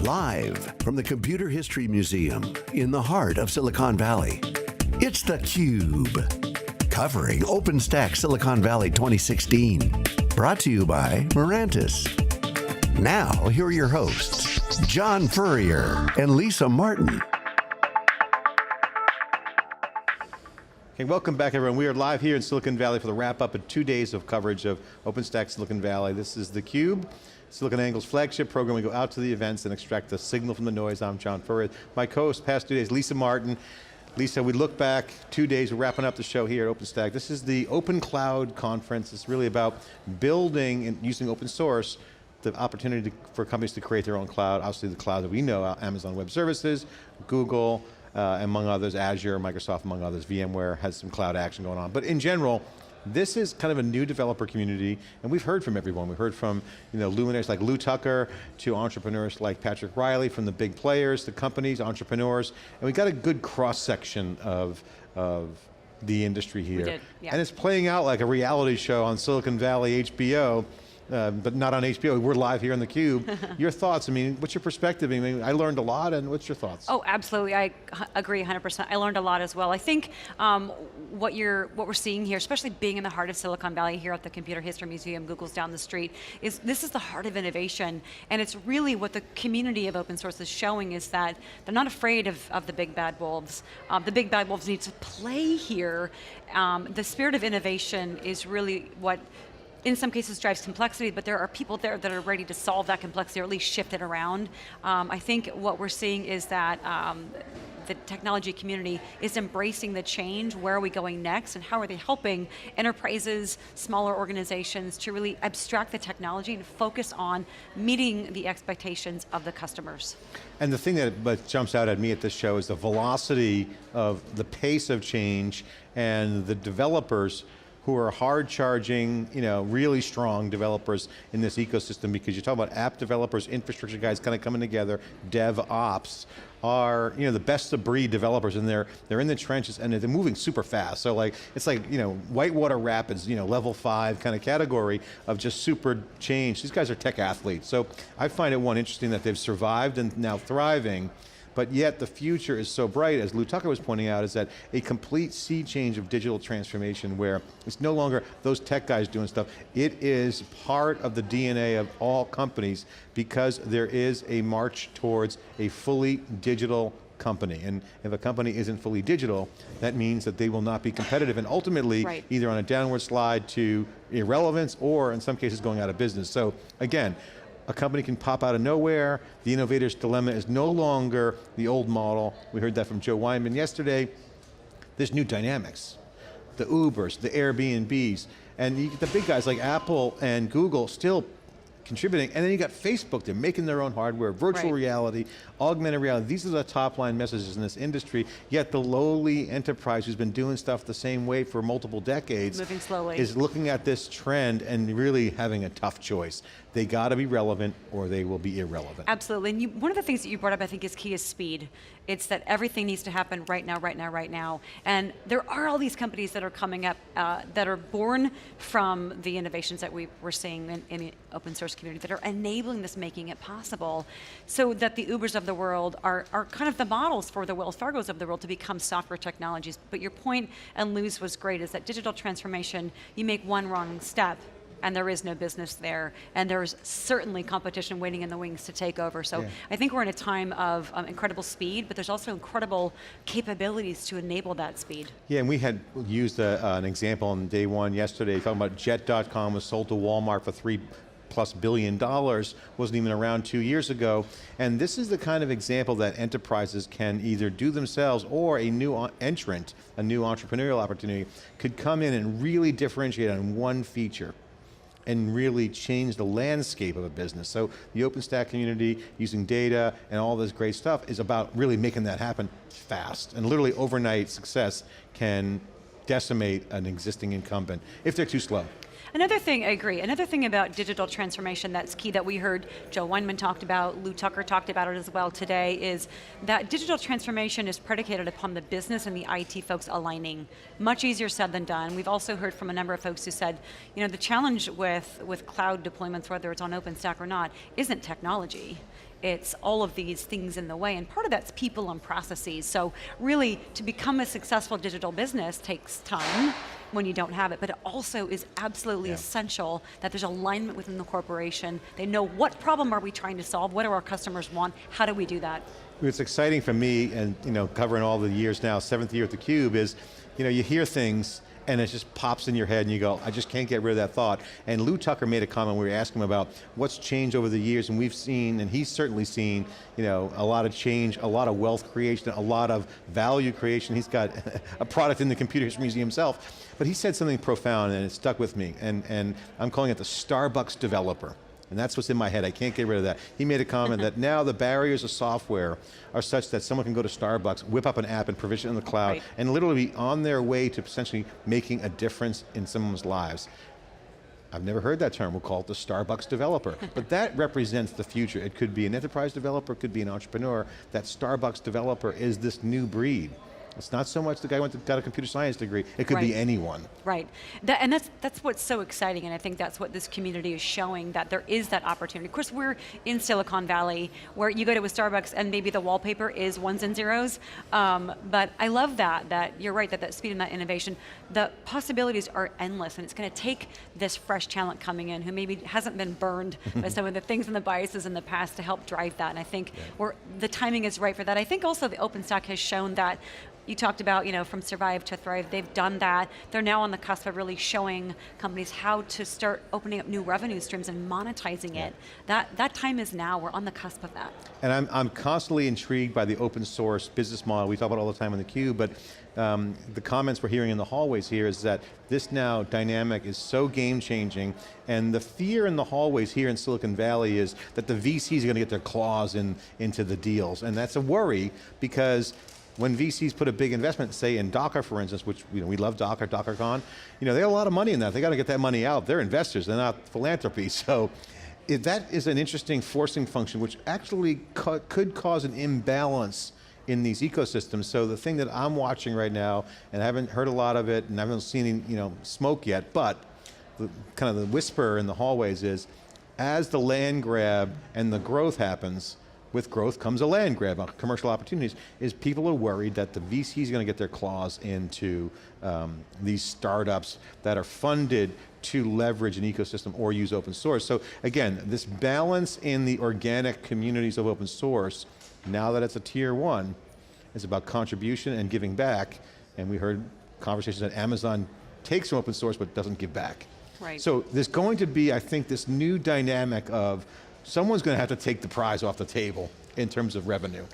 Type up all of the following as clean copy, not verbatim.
Live from the Computer History Museum in the heart of Silicon Valley, it's theCUBE, covering OpenStack Silicon Valley 2016. Brought to you by Mirantis. Now, here are your hosts, John Furrier and Lisa Martin. Okay, welcome back everyone. We are live here in Silicon Valley for the wrap up of 2 days of coverage of OpenStack Silicon Valley. This is theCUBE, SiliconANGLE's flagship program. We go out to the events and extract the signal from the noise. I'm John Furrier. My co-host past 2 days, Lisa Martin. Lisa, we look back 2 days, we're wrapping up the show here at OpenStack. This is the Open Cloud Conference. It's really about building and using open source the opportunity for companies to create their own cloud. Obviously the cloud that we know, Amazon Web Services, Google, among others, Azure, Microsoft, among others, VMware has some cloud action going on. But in general, this is kind of a new developer community, and we've heard from everyone. We've heard from luminaries like Lew Tucker, to entrepreneurs like Patrick Riley, from the big players, to companies, entrepreneurs, and we got a good cross-section of the industry here. We did, yeah. And it's playing out like a reality show on Silicon Valley HBO, but not on HBO. We're live here on theCUBE. Your thoughts, what's your perspective? I learned a lot, and what's your thoughts? Oh, absolutely, I agree 100%. I learned a lot as well. I think what we're seeing here, especially being in the heart of Silicon Valley here at the Computer History Museum, Google's down the street, is this is the heart of innovation, and it's really what the community of open source is showing is that they're not afraid of the big bad wolves. The big bad wolves need to play here. The spirit of innovation is really what in some cases drives complexity, but there are people there that are ready to solve that complexity or at least shift it around. I think what we're seeing is that the technology community is embracing the change. Where are we going next, and how are they helping enterprises, smaller organizations to really abstract the technology and focus on meeting the expectations of the customers? And the thing that jumps out at me at this show is the velocity of the pace of change and the developers who are hard charging, really strong developers in this ecosystem, because you talk about app developers, infrastructure guys kind of coming together, DevOps are the best of breed developers, and they're in the trenches and they're moving super fast. So it's like Whitewater Rapids, level 5 kind of category of just super change. These guys are tech athletes. So I find it interesting that they've survived and now thriving. But yet the future is so bright, as Lew Tucker was pointing out, is that a complete sea change of digital transformation where it's no longer those tech guys doing stuff. It is part of the DNA of all companies, because there is a march towards a fully digital company. And if a company isn't fully digital, that means that they will not be competitive, and ultimately either on a downward slide to irrelevance, or in some cases going out of business. So again, a company can pop out of nowhere. The innovator's dilemma is no longer the old model. We heard that from Joe Weinman yesterday. There's new dynamics. The Ubers, the Airbnbs, and you get the big guys like Apple and Google still contributing, and then you got Facebook, they're making their own hardware, virtual reality, augmented reality. These are the top line messages in this industry, yet the lowly enterprise who's been doing stuff the same way for multiple decades moving slowly is looking at this trend and really having a tough choice. They got to be relevant or they will be irrelevant. Absolutely, and one of the things that you brought up I think is key is speed. It's that everything needs to happen right now, right now, right now. And there are all these companies that are coming up that are born from the innovations that we're seeing in the open source community that are enabling this, making it possible, so that the Ubers of the world are kind of the models for the Wells Fargos of the world to become software technologies. But your point, and Lew's was great, is that digital transformation, you make one wrong step, and there is no business there, and there's certainly competition waiting in the wings to take over. So I think we're in a time of incredible speed, but there's also incredible capabilities to enable that speed. Yeah, and we had used an example on day one yesterday, talking about Jet.com was sold to Walmart for $3+ billion, wasn't even around 2 years ago. And this is the kind of example that enterprises can either do themselves, or a new entrant, a new entrepreneurial opportunity, could come in and really differentiate on one feature and really change the landscape of a business. So the OpenStack community, using data and all this great stuff, is about really making that happen fast. And literally overnight success can decimate an existing incumbent if they're too slow. Another thing, I agree, another thing about digital transformation that's key that we heard Joe Weinman talked about, Lew Tucker talked about it as well today, is that digital transformation is predicated upon the business and the IT folks aligning. Much easier said than done. We've also heard from a number of folks who said, the challenge with cloud deployments, whether it's on OpenStack or not, isn't technology. it's all of these things in the way, and part of that's people and processes. So really, to become a successful digital business takes time when you don't have it, but it also is absolutely essential that there's alignment within the corporation. They know what problem are we trying to solve, what do our customers want, how do we do that? What's exciting for me, and covering all the years now, 7th year at theCUBE, is you hear things and it just pops in your head and you go, I just can't get rid of that thought. And Lou Tucker made a comment, we were asking him about what's changed over the years, and we've seen, and he's certainly seen, a lot of change, a lot of wealth creation, a lot of value creation. He's got a product in the Computer History Museum himself, but he said something profound and it stuck with me, and I'm calling it the Starbucks developer. And that's what's in my head, I can't get rid of that. He made a comment that now the barriers of software are such that someone can go to Starbucks, whip up an app and provision it in the cloud, and literally be on their way to essentially making a difference in someone's lives. I've never heard that term, we'll call it the Starbucks developer. But that represents the future. It could be an enterprise developer, it could be an entrepreneur. That Starbucks developer is this new breed. It's not so much the guy who got a computer science degree, it could be anyone. Right, and that's what's so exciting, and I think that's what this community is showing, that there is that opportunity. Of course, we're in Silicon Valley, where you go to a Starbucks and maybe the wallpaper is ones and zeros, but I love that you're right, that speed and that innovation, the possibilities are endless, and it's going to take this fresh talent coming in who maybe hasn't been burned by some of the things and the biases in the past to help drive that, and I think the timing is right for that. I think also the OpenStack has shown that. You talked about, from survive to thrive, they've done that. They're now on the cusp of really showing companies how to start opening up new revenue streams and monetizing it. That time is now, we're on the cusp of that. And I'm constantly intrigued by the open source business model. We talk about it all the time on theCUBE, but the comments we're hearing in the hallways here is that this now dynamic is so game changing, and the fear in the hallways here in Silicon Valley is that the VCs are going to get their claws into the deals, and that's a worry because when VCs put a big investment, say in Docker for instance, which we love Docker, DockerCon, they have a lot of money in that. They got to get that money out. They're investors, they're not philanthropy. So that is an interesting forcing function which actually could cause an imbalance in these ecosystems. So the thing that I'm watching right now, and I haven't heard a lot of it, and I haven't seen any smoke yet, but kind of the whisper in the hallways is, as the land grab and the growth happens, with growth comes a land grab, commercial opportunities, is people are worried that the VCs are going to get their claws into these startups that are funded to leverage an ecosystem or use open source. So again, this balance in the organic communities of open source, now that it's a tier 1, is about contribution and giving back, and we heard conversations that Amazon takes from open source but doesn't give back. Right. So there's going to be, I think, this new dynamic of someone's going to have to take the prize off the table in terms of revenue.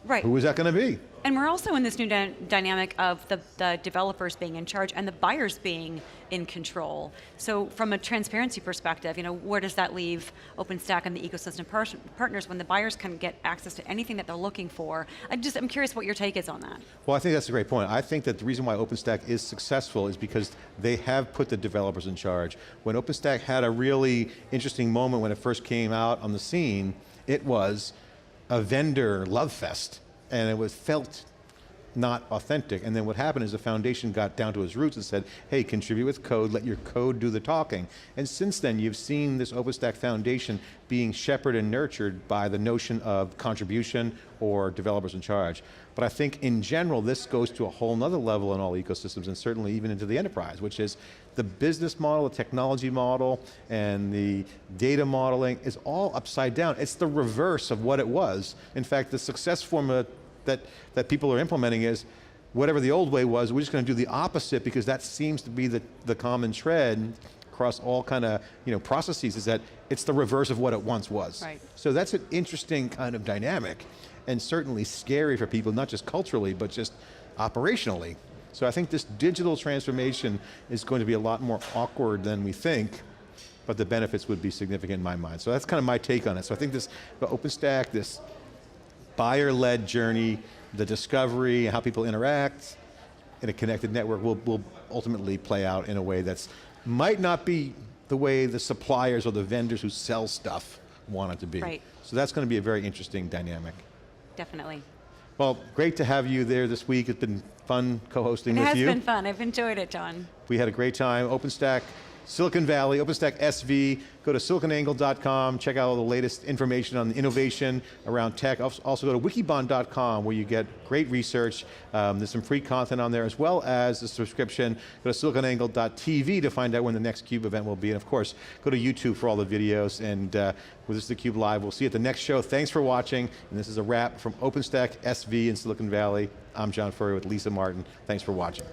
Right. Who is that going to be? And we're also in this new dynamic of the developers being in charge and the buyers being in control. So from a transparency perspective, where does that leave OpenStack and the ecosystem partners when the buyers can get access to anything that they're looking for? I'm curious what your take is on that. Well, I think that's a great point. I think that the reason why OpenStack is successful is because they have put the developers in charge. When OpenStack had a really interesting moment when it first came out on the scene, it was a vendor love fest, and it was felt not authentic. And then what happened is the foundation got down to its roots and said, hey, contribute with code, let your code do the talking. And since then, you've seen this OpenStack Foundation being shepherded and nurtured by the notion of contribution or developers in charge. But I think in general, this goes to a whole nother level in all ecosystems, and certainly even into the enterprise, which is the business model, the technology model, and the data modeling is all upside down. It's the reverse of what it was. In fact, the success formula that people are implementing is, whatever the old way was, we're just going to do the opposite because that seems to be the common trend across all kind of processes, is that it's the reverse of what it once was. Right. So that's an interesting kind of dynamic, and certainly scary for people, not just culturally, but just operationally. So I think this digital transformation is going to be a lot more awkward than we think, but the benefits would be significant in my mind. So that's kind of my take on it. So I think the OpenStack, this buyer-led journey, the discovery, how people interact in a connected network will ultimately play out in a way that's might not be the way the suppliers or the vendors who sell stuff want it to be. Right. So that's going to be a very interesting dynamic. Definitely. Well, great to have you there this week. It's been fun co-hosting with you. It has been fun. I've enjoyed it, John. We had a great time. OpenStack Silicon Valley, OpenStack SV. Go to siliconangle.com, check out all the latest information on innovation around tech. Also go to wikibon.com where you get great research. There's some free content on there as well as a subscription. Go to siliconangle.tv to find out when the next CUBE event will be. And of course, go to YouTube for all the videos. And this is theCUBE Live. We'll see you at the next show. Thanks for watching. And this is a wrap from OpenStack SV in Silicon Valley. I'm John Furrier with Lisa Martin. Thanks for watching.